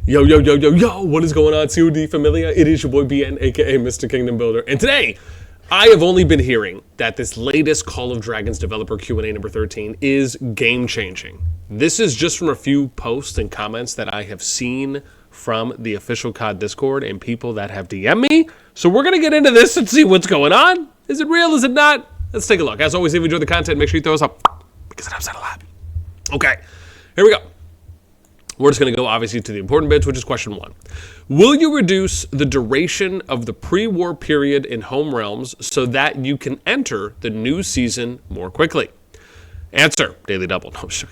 Yo, yo, yo, yo, yo, what is going on, CoD Familia? It is your boy BN, aka Mr. Kingdom Builder, and today, I have only been hearing that this latest Call of Dragons developer Q&A number 13 is game-changing. This is just from a few posts and comments that I have seen from the official COD Discord and people that have DM'd me, so we're going to get into this and see what's going on. Is it real? Is it not? Let's take a look. As always, if you enjoyed the content, make sure you throw us up, because it helps out a lot. Okay, here we go. We're just going to go, obviously, to the important bits, which is question 1. Will you reduce the duration of the pre-war period in home realms so that you can enter the new season more quickly? Answer, daily double. No, sure.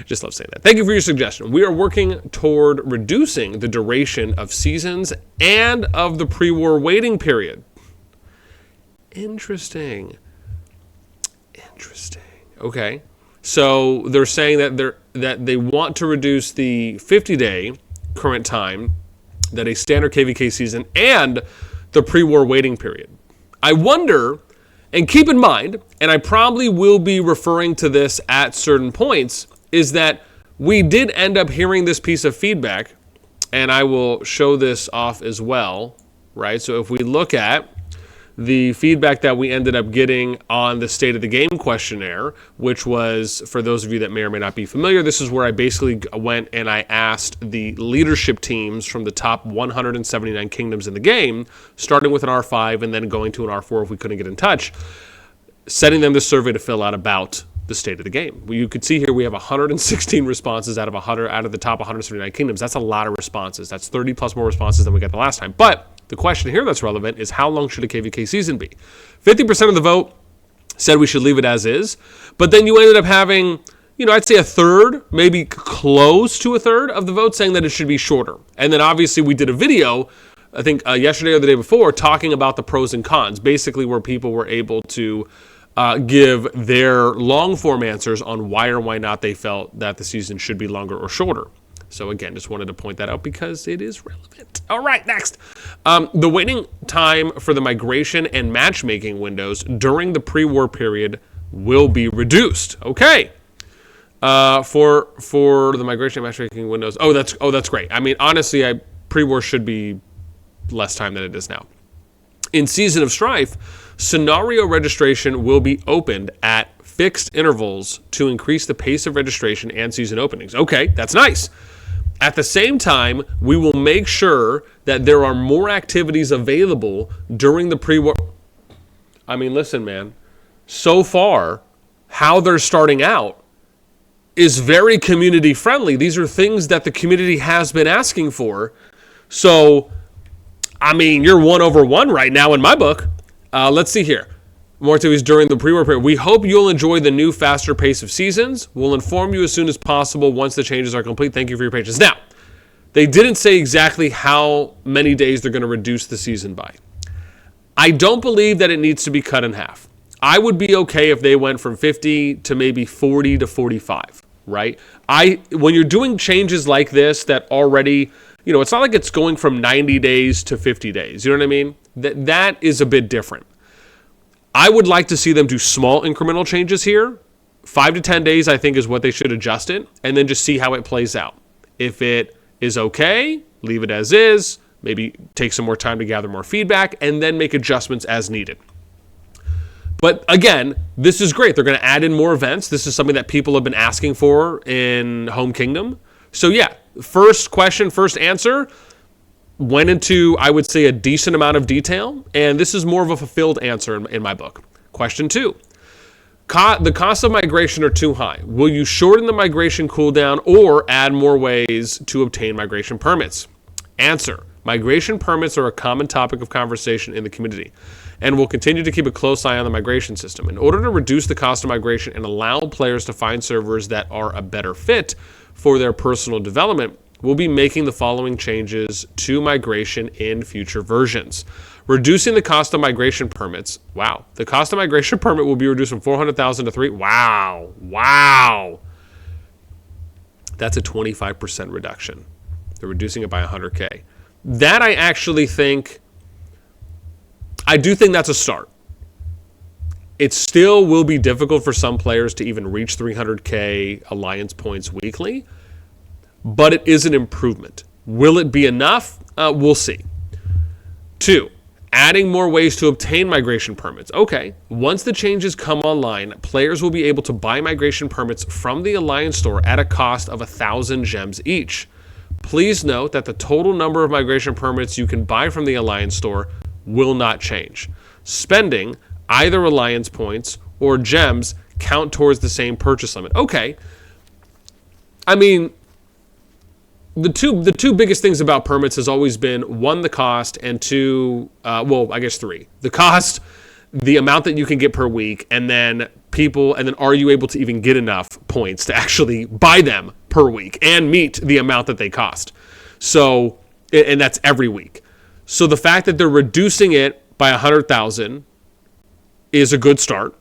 Just love saying that. Thank you for your suggestion. We are working toward reducing the duration of seasons and of the pre-war waiting period. Interesting. Okay. So they're saying that they want to reduce the 50-day current time that a standard KvK season and the pre-war waiting period. I wonder, and keep in mind, and I probably will be referring to this at certain points, is that we did end up hearing this piece of feedback, and I will show this off as well, right? So if we look at the feedback that we ended up getting on the State of the Game questionnaire, which was, for those of you that may or may not be familiar, this is where I basically went and I asked the leadership teams from the top 179 kingdoms in the game, starting with an R5 and then going to an R4 if we couldn't get in touch, sending them the survey to fill out about the state of the game. You could see here we have 116 responses out of the top 179 kingdoms. That's a lot of responses. That's 30 plus more responses than we got the last time. But the question here that's relevant is, how long should a KvK season be? 50% of the vote said we should leave it as is, but then you ended up having, I'd say a third, maybe close to a third of the vote saying that it should be shorter. And then obviously we did a video, I think yesterday or the day before, talking about the pros and cons, basically where people were able to give their long form answers on why or why not they felt that the season should be longer or shorter. So again, just wanted to point that out because it is relevant. All right, next. The waiting time for the migration and matchmaking windows during the pre-war period will be reduced. Okay. For the migration and matchmaking windows. Oh, that's great. I mean, honestly, pre-war should be less time than it is now. In Season of Strife, scenario registration will be opened at fixed intervals to increase the pace of registration and season openings. Okay, that's nice. At the same time, we will make sure that there are more activities available during the pre-war. I mean, listen, man. So far, how they're starting out is very community friendly. These are things that the community has been asking for. So, I mean, you're 1/1 right now in my book. Let's see here. More activities during the pre-war period. We hope you'll enjoy the new faster pace of seasons. We'll inform you as soon as possible once the changes are complete. Thank you for your patience. Now, they didn't say exactly how many days they're going to reduce the season by. I don't believe that it needs to be cut in half. I would be okay if they went from 50 to maybe 40 to 45, right? When you're doing changes like this that already, it's not like it's going from 90 days to 50 days. You know what I mean? That is a bit different. I would like to see them do small incremental changes here. 5 to 10 days, I think, is what they should adjust it, and then just see how it plays out. If it is okay, leave it as is, maybe take some more time to gather more feedback, and then make adjustments as needed. But again, this is great. They're going to add in more events. This is something that people have been asking for in Home Kingdom. So yeah, first question, first answer, went into, I would say, a decent amount of detail, and this is more of a fulfilled answer in my book. Question 2. The costs of migration are too high. Will you shorten the migration cooldown or add more ways to obtain migration permits? Answer. Migration permits are a common topic of conversation in the community, and we'll continue to keep a close eye on the migration system. In order to reduce the cost of migration and allow players to find servers that are a better fit for their personal development, we'll be making the following changes to migration in future versions. Reducing the cost of migration permits. Wow. The cost of migration permit will be reduced from 400,000 to 3. Wow. That's a 25% reduction. They're reducing it by 100K. That I actually think, I do think that's a start. It still will be difficult for some players to even reach 300K alliance points weekly, but it is an improvement. Will it be enough? We'll see. 2, adding more ways to obtain migration permits. Okay, once the changes come online, players will be able to buy migration permits from the Alliance store at a cost of 1,000 gems each. Please note that the total number of migration permits you can buy from the Alliance store will not change. Spending either Alliance points or gems count towards the same purchase limit. Okay. I mean, the two biggest things about permits has always been, 1, the cost, and 2, I guess 3. The cost, the amount that you can get per week, and then are you able to even get enough points to actually buy them per week and meet the amount that they cost. So, and that's every week. So the fact that they're reducing it by 100,000 is a good start.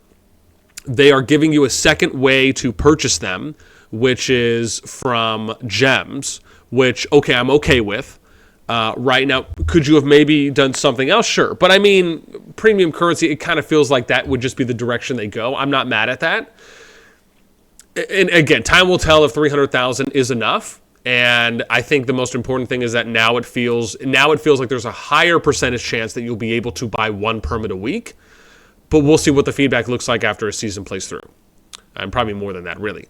They are giving you a second way to purchase them, which is from gems, which, okay, I'm okay with. Right now, could you have maybe done something else? Sure. But I mean, premium currency, it kind of feels like that would just be the direction they go. I'm not mad at that. And again, time will tell if 300,000 is enough. And I think the most important thing is that now it feels like there's a higher percentage chance that you'll be able to buy 1 permit a week. But we'll see what the feedback looks like after a season plays through. And probably more than that, really.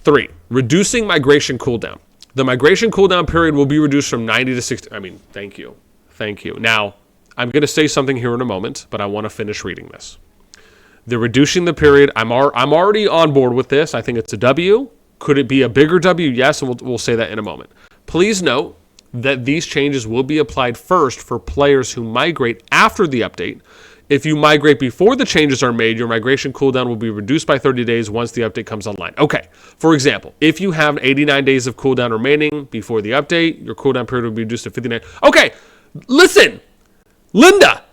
3, reducing migration cooldown. The migration cooldown period will be reduced from 90 to 60. I mean, thank you. Thank you. Now, I'm going to say something here in a moment, but I want to finish reading this. They're reducing the period. I'm already on board with this. I think it's a W. Could it be a bigger W? Yes, and we'll say that in a moment. Please note that these changes will be applied first for players who migrate after the update. If you migrate before the changes are made, your migration cooldown will be reduced by 30 days once the update comes online. Okay, for example, if you have 89 days of cooldown remaining before the update, your cooldown period will be reduced to 59. Okay, listen, Linda,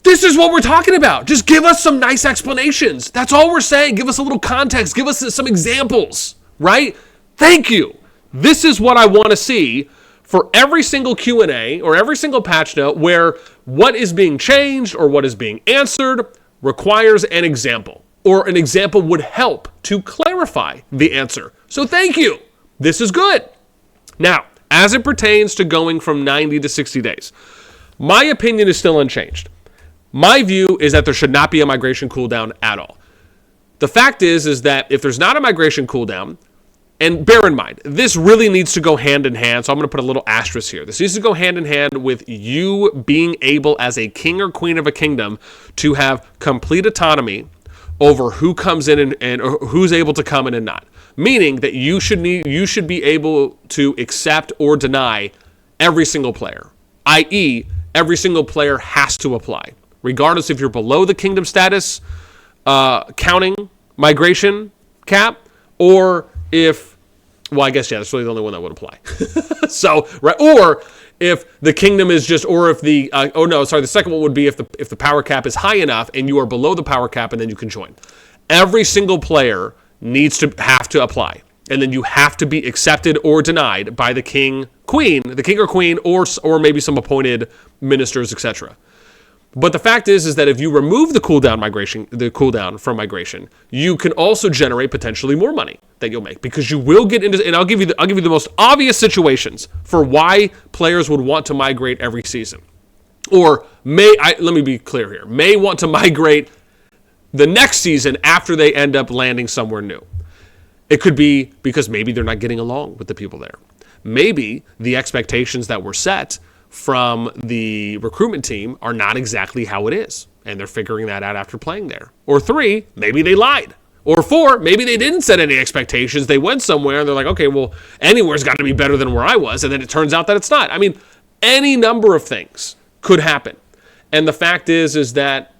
this is what we're talking about. Just give us some nice explanations. That's all we're saying. Give us a little context. Give us some examples, right? Thank you. This is what I want to see for every single Q&A or every single patch note where what is being changed or what is being answered requires an example, or an example would help to clarify the answer. So thank you. This is good. Now, as it pertains to going from 90 to 60 days, my opinion is still unchanged. My view is that there should not be a migration cooldown at all. The fact is that if there's not a migration cooldown, and bear in mind, this really needs to go hand in hand, so I'm going to put a little asterisk here. This needs to go hand in hand with you being able, as a king or queen of a kingdom, to have complete autonomy over who comes in and who's able to come in and not. Meaning that you should be able to accept or deny every single player, i.e., every single player has to apply, regardless if you're below the kingdom status counting migration cap, or if, well, I guess, yeah, that's really the only one that would apply. So, right, or if the kingdom is just, or if the, the second one would be if the power cap is high enough and you are below the power cap, and then you can join. Every single player needs to have to apply, and then you have to be accepted or denied by the king or queen, or maybe some appointed ministers, etc. But the fact is that if you remove the cooldown from migration, you can also generate potentially more money that you'll make, because you will get into, and I'll give you the most obvious situations for why players would want to migrate every season, or let me be clear here, may want to migrate the next season after they end up landing somewhere new. It could be because maybe they're not getting along with the people there. Maybe the expectations that were set from the recruitment team are not exactly how it is, and they're figuring that out after playing there. Or 3, maybe they lied. Or 4, maybe they didn't set any expectations. They went somewhere and they're like, okay, well, anywhere's got to be better than where I was, and then it turns out that it's not. I mean, any number of things could happen. And the fact is that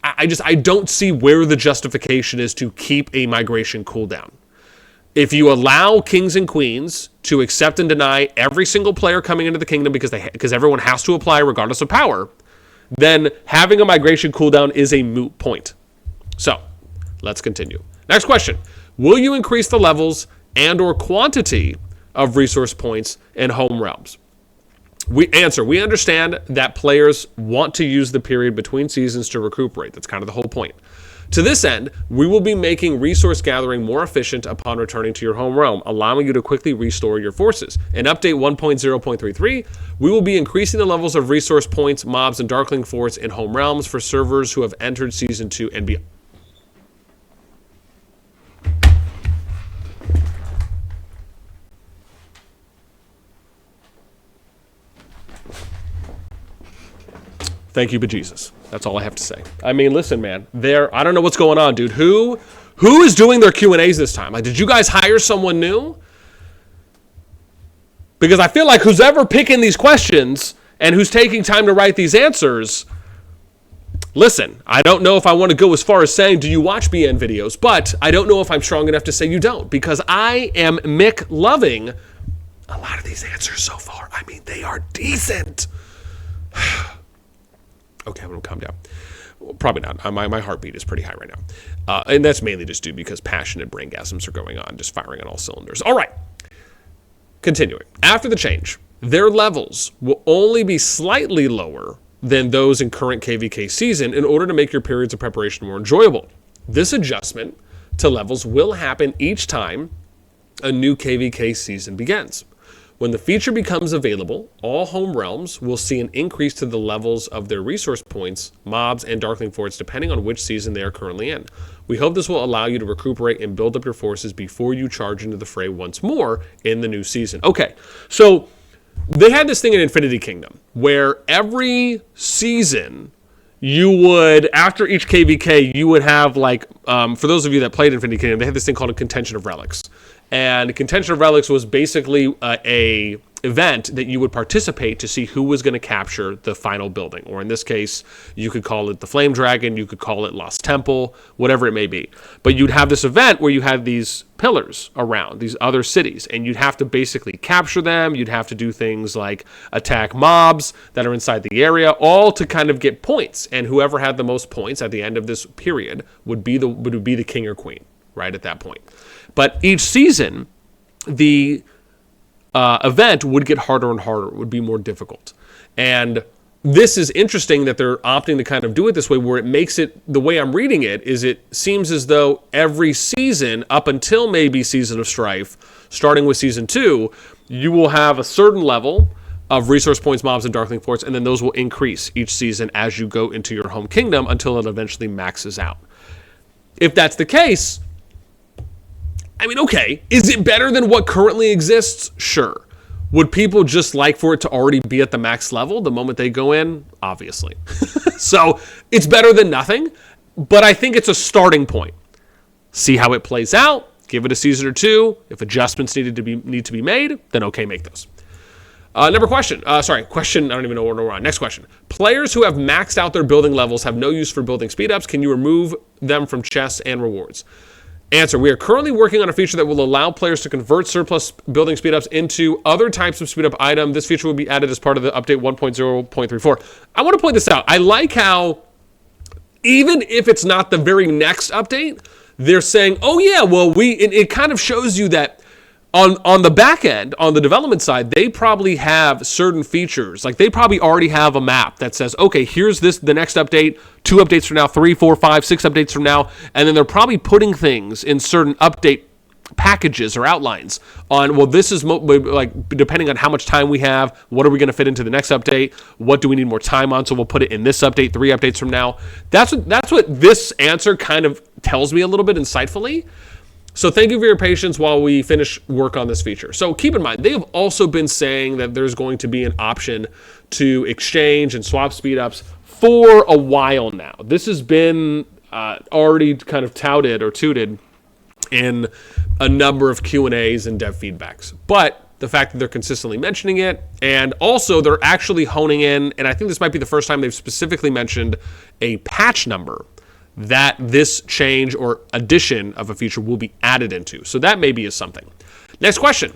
I don't see where the justification is to keep a migration cooldown. If you allow kings and queens to accept and deny every single player coming into the kingdom because everyone has to apply regardless of power, then having a migration cooldown is a moot point. So, let's continue. Next question. Will you increase the levels and or quantity of resource points in home realms? We understand that players want to use the period between seasons to recuperate. That's kind of the whole point. To this end, we will be making resource gathering more efficient upon returning to your home realm, allowing you to quickly restore your forces. In update 1.0.33, we will be increasing the levels of resource points, mobs, and Darkling forts in home realms for servers who have entered Season 2 and beyond. Thank you, bejesus. That's all I have to say. I mean, listen, man. I don't know what's going on, dude. Who is doing their Q&As this time? Like, did you guys hire someone new? Because I feel like who's ever picking these questions and who's taking time to write these answers, listen, I don't know if I want to go as far as saying, do you watch BN videos? But I don't know if I'm strong enough to say you don't, because I am Mick loving a lot of these answers so far. I mean, they are decent. Okay, I'm going to calm down. Well, probably not. My heartbeat is pretty high right now. And that's mainly just due because passionate brain gasms are going on, just firing on all cylinders. All right. Continuing. After the change, their levels will only be slightly lower than those in current KvK season in order to make your periods of preparation more enjoyable. This adjustment to levels will happen each time a new KvK season begins. When the feature becomes available, all home realms will see an increase to the levels of their resource points, mobs, and Darkling forts depending on which season they are currently in. We hope this will allow you to recuperate and build up your forces before you charge into the fray once more in the new season. Okay, so they had this thing in Infinity Kingdom where every season you would, after each KvK, you would have like, for those of you that played Infinity Kingdom, they had this thing called a Contention of Relics. And Contention of Relics was basically a event that you would participate to see who was going to capture the final building. Or in this case, you could call it the Flame Dragon, you could call it Lost Temple, whatever it may be. But you'd have this event where you had these pillars around, these other cities, and you'd have to basically capture them. You'd have to do things like attack mobs that are inside the area, all to kind of get points. And whoever had the most points at the end of this period would be the king or queen, right at that point. But each season, the event would get harder and harder. It would be more difficult. And this is interesting that they're opting to kind of do it this way, where it makes it, the way I'm reading it, is it seems as though every season, up until maybe Season of Strife, starting with Season 2, you will have a certain level of resource points, mobs, and Darkling forts, and then those will increase each season as you go into your home kingdom until it eventually maxes out. If that's the case, I mean, okay, is it better than what currently exists? Sure. Would people just like for it to already be at the max level the moment they go in? Obviously. So it's better than nothing, but I think it's a starting point. See how it plays out, give it a season or two. If adjustments need to be made, then okay, make those. Question, I don't even know where we're on. Next question. Players who have maxed out their building levels have no use for building speed-ups. Can you remove them from chests and rewards? Answer, we are currently working on a feature that will allow players to convert surplus building speedups into other types of speedup item. This feature will be added as part of the update 1.0.34. I want to point this out. I like how, even if it's not the very next update, they're saying, oh yeah, well, it kind of shows you that on the back end, on the development side, they probably have certain features. Like they probably already have a map that says, okay, here's the next update, 2 updates from now, 3, 4, 5, 6 updates from now. And then they're probably putting things in certain update packages or outlines on, well, this is like depending on how much time we have, what are we going to fit into the next update? What do we need more time on? So we'll put it in this update, 3 updates from now. That's what this answer kind of tells me a little bit insightfully. So thank you for your patience while we finish work on this feature. So keep in mind, they have also been saying that there's going to be an option to exchange and swap speedups for a while now. This has been already kind of touted or tooted in a number of Q&As and dev feedbacks. But the fact that they're consistently mentioning it, and also they're actually honing in, and I think this might be the first time they've specifically mentioned a patch number that this change or addition of a feature will be added into. So that maybe is something. Next question.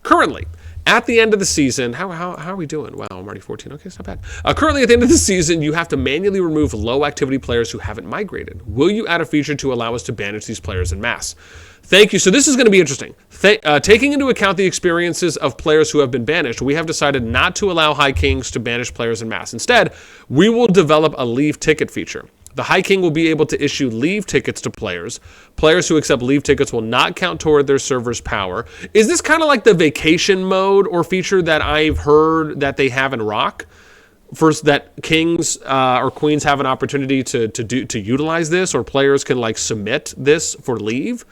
Currently, at the end of the season, how are we doing? Wow, I'm already 14. Okay, it's not bad. Currently, at the end of the season, you have to manually remove low-activity players who haven't migrated. Will you add a feature to allow us to banish these players en masse? Thank you. So this is going to be interesting. Taking into account the experiences of players who have been banished, we have decided not to allow High Kings to banish players en masse. Instead, we will develop a leave ticket feature. The High King will be able to issue leave tickets to players. Players who accept leave tickets will not count toward their server's power. Is this kind of like the vacation mode or feature that I've heard that they have in Rock? First, that kings or queens have an opportunity to utilize this, or players can like submit this for leave.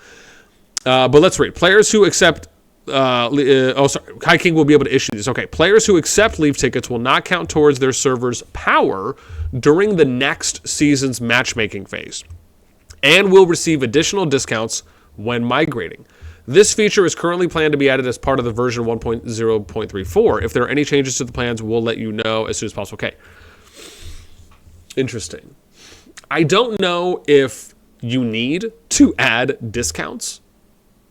But let's read. Players who accept High King will be able to issue these. Okay, players who accept leave tickets will not count towards their server's power during the next season's matchmaking phase, and will receive additional discounts when migrating. This feature is currently planned to be added as part of the version 1.0.34. If there are any changes to the plans, we'll let you know as soon as possible. Okay. Interesting. I don't know if you need to add discounts.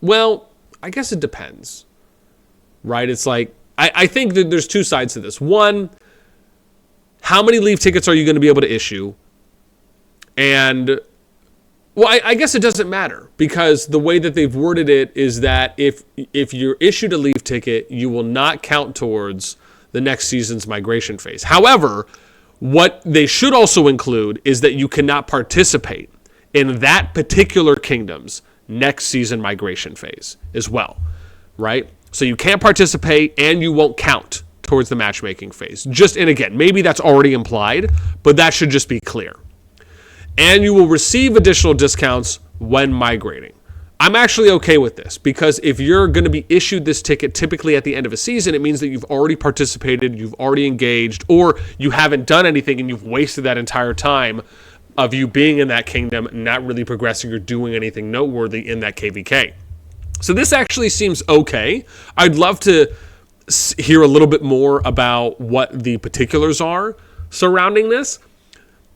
Well, I guess it depends, right? It's like, I think that there's two sides to this. One, how many leave tickets are you going to be able to issue? And, well, I guess it doesn't matter, because the way that they've worded it is that if you're issued a leave ticket, you will not count towards the next season's migration phase. However, what they should also include is that you cannot participate in that particular kingdom's next season migration phase as well, right? So you can't participate and you won't count towards the matchmaking phase. And again, maybe that's already implied, but that should just be clear. And you will receive additional discounts when migrating. I'm actually okay with this, because if you're going to be issued this ticket typically at the end of a season, it means that you've already participated, you've already engaged, or you haven't done anything and you've wasted that entire time of you being in that kingdom, not really progressing or doing anything noteworthy in that KvK. So this actually seems okay. I'd love to hear a little bit more about what the particulars are surrounding this.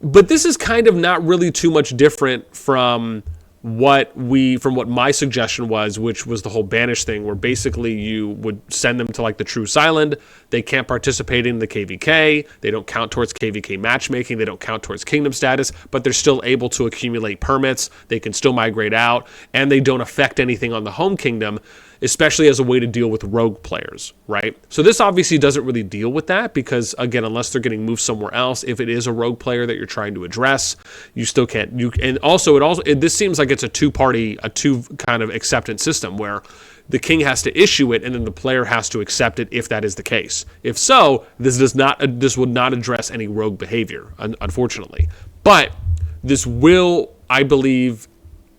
But this is kind of not really too much different from what my suggestion was, which was the whole banish thing, where basically you would send them to like the Truce Island. They can't participate in the KvK. They don't count towards KvK matchmaking. They don't count towards kingdom status, but they're still able to accumulate permits. They can still migrate out, and they don't affect anything on the home kingdom, especially as a way to deal with rogue players, right? So this obviously doesn't really deal with that, because again, unless they're getting moved somewhere else, if it is a rogue player that you're trying to address, you still can't. And also, this seems like it's a two kind of acceptance system, where the king has to issue it and then the player has to accept it if that is the case. If so, this would not address any rogue behavior, unfortunately. But this will, I believe,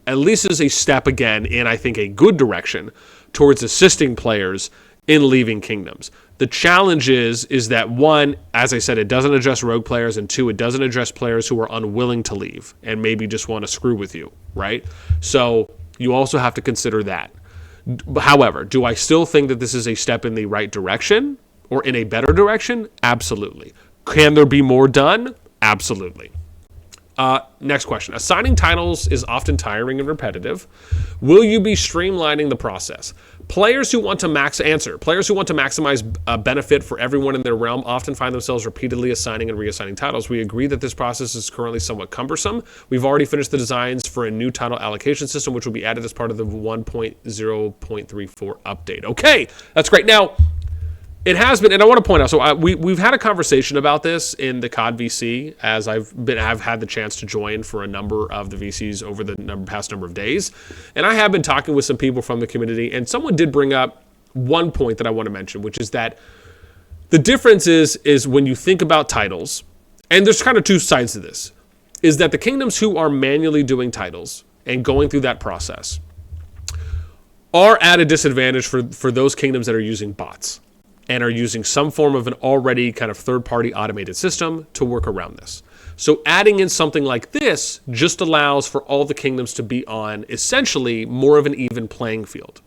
at least is a step again in, I think, a good direction towards assisting players in leaving kingdoms. The challenge is that, one, as I said, it doesn't address rogue players, and two, it doesn't address players who are unwilling to leave and maybe just want to screw with you, right? So you also have to consider that. However, do I still think that this is a step in the right direction or in a better direction? Absolutely. Can there be more done? Absolutely. Next question. Assigning titles is often tiring and repetitive. Will you be streamlining the process? Players who want to maximize benefit for everyone in their realm often find themselves repeatedly assigning and reassigning titles. We agree that this process is currently somewhat cumbersome. We've already finished the designs for a new title allocation system, which will be added as part of the 1.0.34 update. Okay, that's great. Now, it has been, and I want to point out, so we've had a conversation about this in the CoD VC, as I've had the chance to join for a number of the VCs over the past number of days, and I have been talking with some people from the community, and someone did bring up one point that I want to mention, which is that the difference is when you think about titles, and there's kind of two sides to this, is that the kingdoms who are manually doing titles and going through that process are at a disadvantage for those kingdoms that are using bots and are using some form of an already kind of third-party automated system to work around this. So adding in something like this just allows for all the kingdoms to be on essentially more of an even playing field.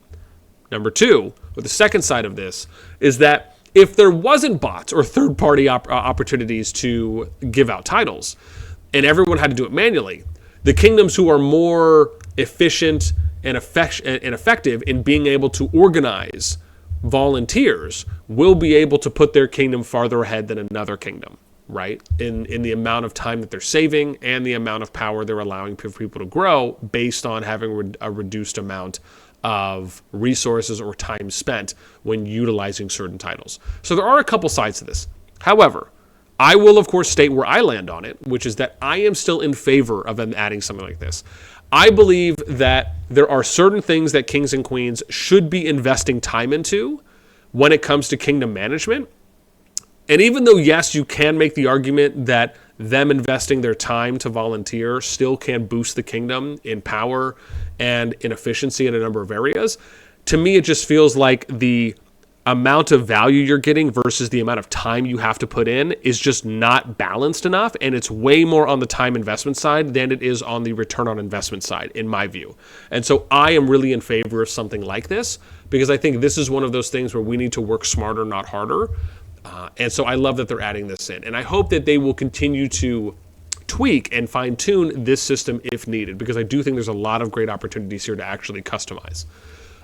Number two, or the second side of this, is that if there wasn't bots or third-party opportunities to give out titles, and everyone had to do it manually, the kingdoms who are more efficient and effective in being able to organize volunteers will be able to put their kingdom farther ahead than another kingdom, right? In the amount of time that they're saving and the amount of power they're allowing people to grow based on having a reduced amount of resources or time spent when utilizing certain titles. So there are a couple sides to this. However, I will, of course, state where I land on it, which is that I am still in favor of them adding something like this. I believe that there are certain things that kings and queens should be investing time into when it comes to kingdom management. And even though, yes, you can make the argument that them investing their time to volunteer still can boost the kingdom in power and in efficiency in a number of areas, to me it just feels like the amount of value you're getting versus the amount of time you have to put in is just not balanced enough, and it's way more on the time investment side than it is on the return on investment side, in my view. And so I am really in favor of something like this, because I think this is one of those things where we need to work smarter, not harder. And so I love that they're adding this in. And I hope that they will continue to tweak and fine-tune this system if needed, because I do think there's a lot of great opportunities here to actually customize.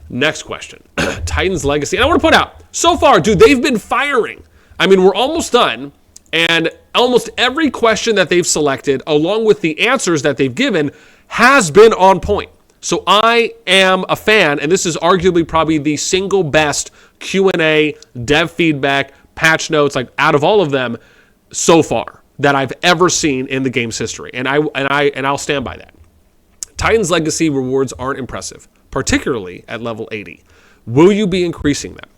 Next question. Titans Legacy. And I want to put out, so far, dude, they've been firing. I mean, we're almost done, and almost every question that they've selected, along with the answers that they've given, has been on point. So I am a fan, and this is arguably probably the single best Q&A, dev feedback, patch notes, like out of all of them so far that I've ever seen in the game's history. And I'll stand by that. Titans Legacy rewards aren't impressive, particularly at level 80. Will you be increasing them?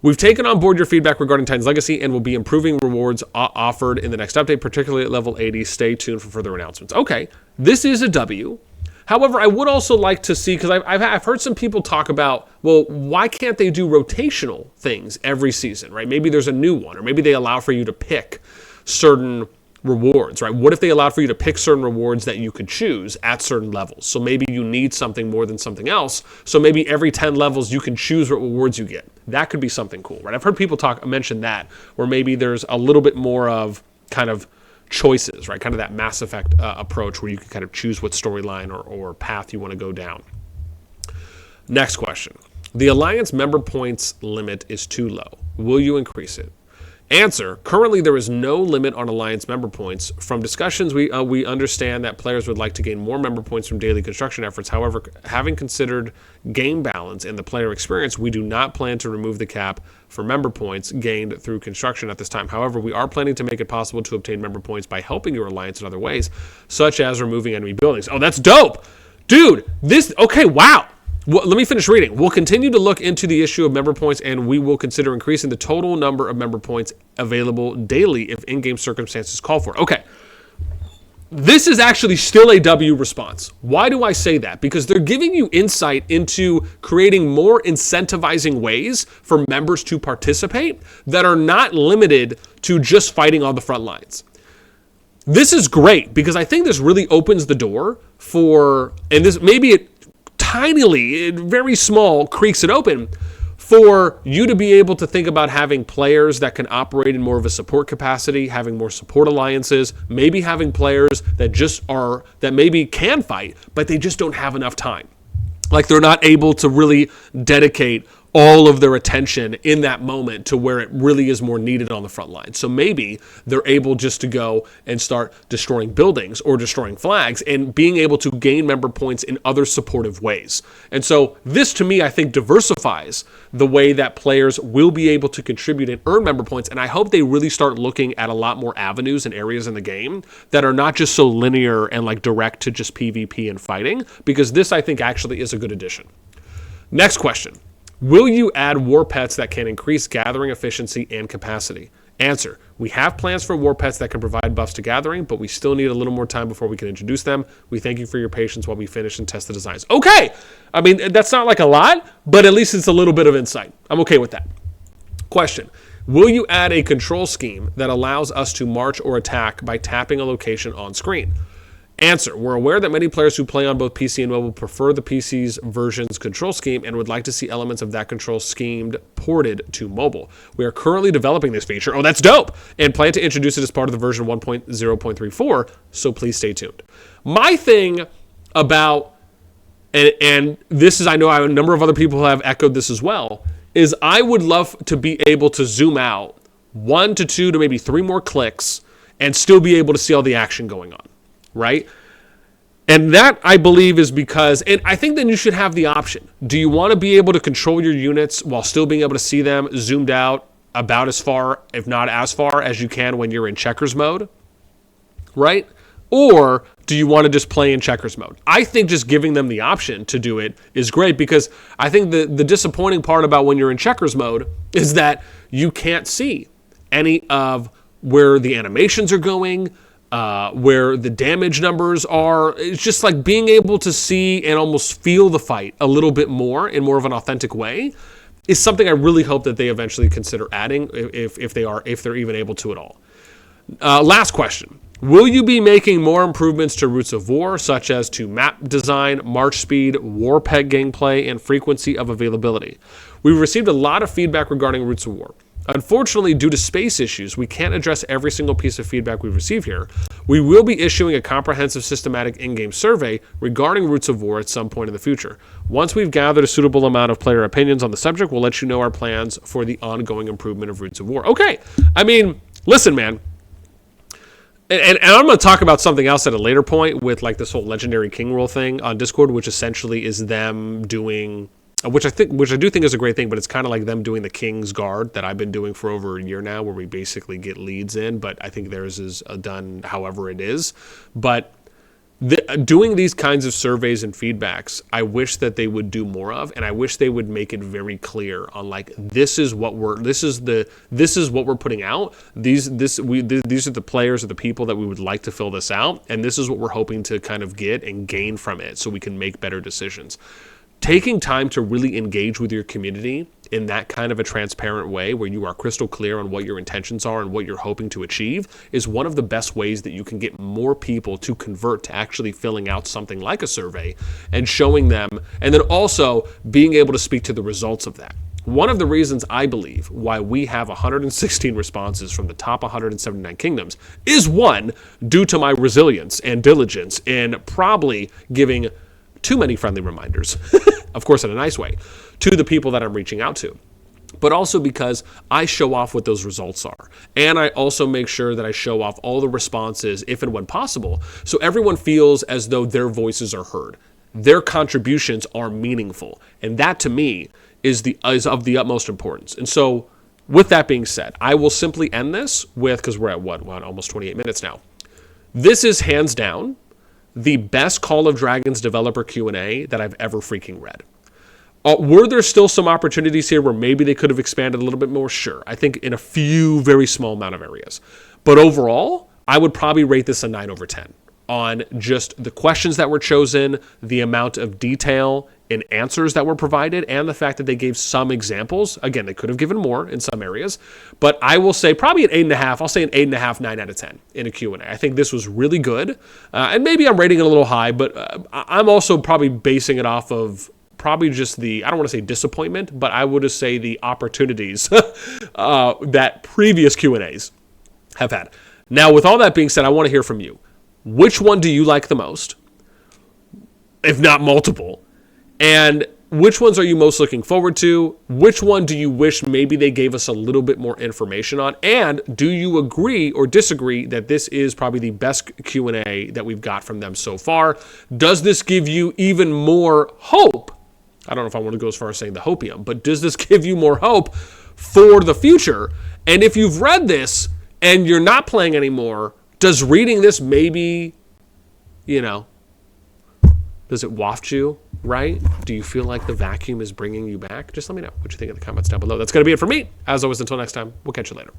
We've taken on board your feedback regarding Titans Legacy and will be improving rewards offered in the next update, particularly at level 80. Stay tuned for further announcements. Okay, this is a W. However, I would also like to see, because I've heard some people talk about, well, why can't they do rotational things every season, right? Maybe there's a new one, or maybe they allow for you to pick certain rewards, right? What if they allowed for you to pick certain rewards that you could choose at certain levels? So maybe you need something more than something else. So maybe every 10 levels you can choose what rewards you get. That could be something cool, right? I've heard people mention that, where maybe there's a little bit more of kind of choices, right? Kind of that Mass Effect approach where you can kind of choose what storyline or path you want to go down. Next question. The Alliance member points limit is too low. Will you increase it? Answer. Currently, there is no limit on Alliance member points. From discussions, we understand that players would like to gain more member points from daily construction efforts. However, having considered game balance and the player experience, we do not plan to remove the cap for member points gained through construction at this time. However, we are planning to make it possible to obtain member points by helping your Alliance in other ways, such as removing enemy buildings. Oh, that's dope! Dude, okay, wow! Well, let me finish reading. We'll continue to look into the issue of member points, and we will consider increasing the total number of member points available daily if in-game circumstances call for it. Okay. This is actually still a W response. Why do I say that? Because they're giving you insight into creating more incentivizing ways for members to participate that are not limited to just fighting on the front lines. This is great because I think this really opens the door for, and this maybe it tinily, very small, creaks it open for you to be able to think about having players that can operate in more of a support capacity, having more support alliances, maybe having players that maybe can fight, but they just don't have enough time. Like they're not able to really dedicate all of their attention in that moment to where it really is more needed on the front line. So maybe they're able just to go and start destroying buildings or destroying flags and being able to gain member points in other supportive ways. And so this, to me, I think diversifies the way that players will be able to contribute and earn member points. And I hope they really start looking at a lot more avenues and areas in the game that are not just so linear and like direct to just PvP and fighting, because this, I think, actually is a good addition. Next question. Will you add war pets that can increase gathering efficiency and capacity? Answer. We have plans for war pets that can provide buffs to gathering, but we still need a little more time before we can introduce them. We thank you for your patience while we finish and test the designs. Okay! I mean, that's not like a lot, but at least it's a little bit of insight. I'm okay with that. Question. Will you add a control scheme that allows us to march or attack by tapping a location on screen? Answer. We're aware that many players who play on both PC and mobile prefer the PC's version's control scheme and would like to see elements of that control scheme ported to mobile. We are currently developing this feature. Oh, that's dope! And plan to introduce it as part of the version 1.0.34, so please stay tuned. My thing about, and this is, I know a number of other people have echoed this as well, is I would love to be able to zoom out 1 to 2 to maybe 3 more clicks and still be able to see all the action going on. Right? And that, I believe, is because, and I think then you should have the option. Do you want to be able to control your units while still being able to see them zoomed out about as far, if not as far, as you can when you're in checkers mode, right? Or do you want to just play in checkers mode? I think just giving them the option to do it is great, because I think the disappointing part about when you're in checkers mode is that you can't see any of where the animations are going, where the damage numbers are. It's just like being able to see and almost feel the fight a little bit more in more of an authentic way is something I really hope that they eventually consider adding, if they're even able to at all. Last question. Will you be making more improvements to Roots of War, such as to map design, march speed, war peg gameplay, and frequency of availability? We've received a lot of feedback regarding Roots of War. Unfortunately, due to space issues, we can't address every single piece of feedback we've received here. We will be issuing a comprehensive systematic in-game survey regarding Roots of War at some point in the future. Once we've gathered a suitable amount of player opinions on the subject, we'll let you know our plans for the ongoing improvement of Roots of War. Okay, I mean, listen, man. And I'm going to talk about something else at a later point with like this whole Legendary King rule thing on Discord, which essentially is them doing, which I do think is a great thing, but it's kind of like them doing the King's Guard that I've been doing for over a year now, where we basically get leads in, but I think theirs is done however it is. But doing these kinds of surveys and feedbacks, I wish that they would do more of, and I wish they would make it very clear on like, this is what we're putting out. These are the players or the people that we would like to fill this out, and this is what we're hoping to kind of get and gain from it, so we can make better decisions. Taking time to really engage with your community in that kind of a transparent way, where you are crystal clear on what your intentions are and what you're hoping to achieve, is one of the best ways that you can get more people to convert to actually filling out something like a survey and showing them, and then also being able to speak to the results of that. One of the reasons I believe why we have 116 responses from the top 179 kingdoms is, one, due to my resilience and diligence in probably giving too many friendly reminders, of course in a nice way, to the people that I'm reaching out to. But also because I show off what those results are. And I also make sure that I show off all the responses if and when possible, so everyone feels as though their voices are heard. Their contributions are meaningful. And that to me is of the utmost importance. And so with that being said, I will simply end this with, because we're at almost 28 minutes now. This is hands down the best Call of Dragons developer Q&A that I've ever freaking read. Were there still some opportunities here where maybe they could have expanded a little bit more? Sure. I think in a few very small amount of areas. But overall, I would probably rate this a 9 over 10 on just the questions that were chosen, the amount of detail in answers that were provided, and the fact that they gave some examples. Again, they could have given more in some areas, but I will say probably an 8.5. I'll say an 8.5, 9 out of 10 in a Q&A. I think this was really good. And maybe I'm rating it a little high, but I'm also probably basing it off of probably just the, I don't want to say disappointment, but I would just say the opportunities that previous Q&As have had. Now, with all that being said, I want to hear from you. Which one do you like the most, if not multiple? And which ones are you most looking forward to? Which one do you wish maybe they gave us a little bit more information on? And do you agree or disagree that this is probably the best Q&A that we've got from them so far? Does this give you even more hope? I don't know if I want to go as far as saying the hopium, but does this give you more hope for the future? And if you've read this and you're not playing anymore, does reading this maybe, does it waft you, right? Do you feel like the vacuum is bringing you back? Just let me know what you think in the comments down below. That's going to be it for me. As always, until next time, we'll catch you later.